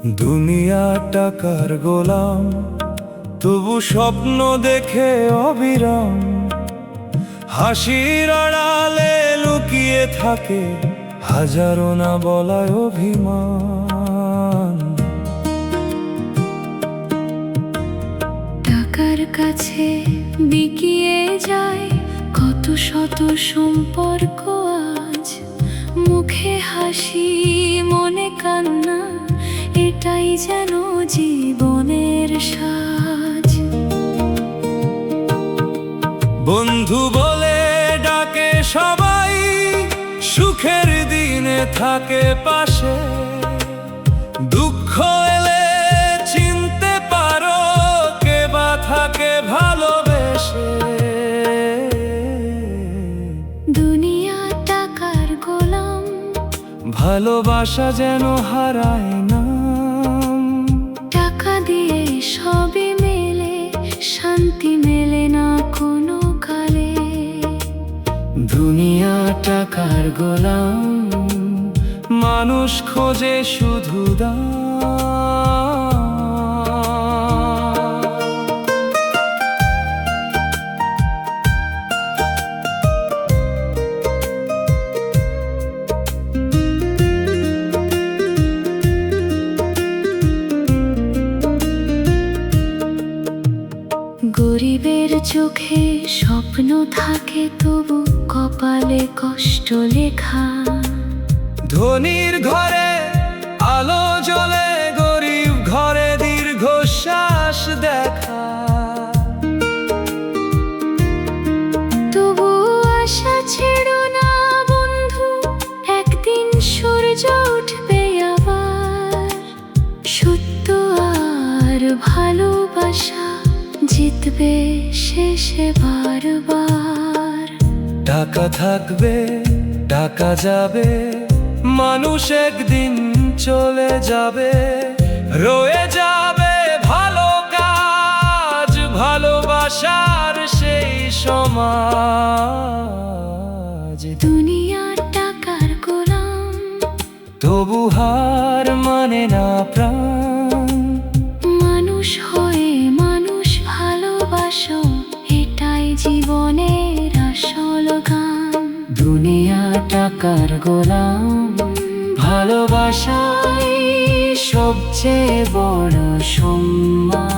দুনিয়া টাকার গোলাম, তবু স্বপ্ন দেখে অবিরাম। হাসির আড়ালে লুকিয়ে থাকে হাজারো না বলায় অভিমান। টাকার কাছে বিকিয়ে যায় কত শত সম্পর্ক আজ। মুখে হাসি মনে কান্না, এটাই যেন জীবনের সাজ। বন্ধু বলে ডাকে সবাই, সুখের দিনে থাকে পাশে। দুঃখ এলে চিনতে পারো কে বা থাকে ভালোবেসে। দুনিয়া টাকার গোলাম, ভালোবাসা যেন হারায় না। টাকা দিয়ে সবই মেলে, শান্তি মেলে না কোনো কালে। দুনিয়া টাকার গোলাম, মানুষ খোঁজে শুধু দাম। গরিবের চোখে স্বপ্ন থাকে, তবু কপালে কষ্ট লেখা। ধনীর ঘরে আলো জ্বলে, গরিব ঘরে দীর্ঘশ্বাস দেখা। তবু আশা ছেড়ো না বন্ধু, একদিন সূর্য উঠবে আবার। সত্য আর ভালোবাসা জিতবে শেষে বারবার। টাকা থাকবে টাকা যাবে, মানুষ একদিন চলে যাবে। রয়ে যাবে ভালো কাজ, ভালোবাসার সেই সমাজ। দুনিয়ার টাকার গোলাম, তবু হার মানে না প্রাণ। মানুষ হয়ে মানুষ ভালোবাসো, এটাই জীবনের আসল গান। দুনিয়া টাকার গোলাম, ভালোবাসাই সবচেয়ে বড় সম্মান।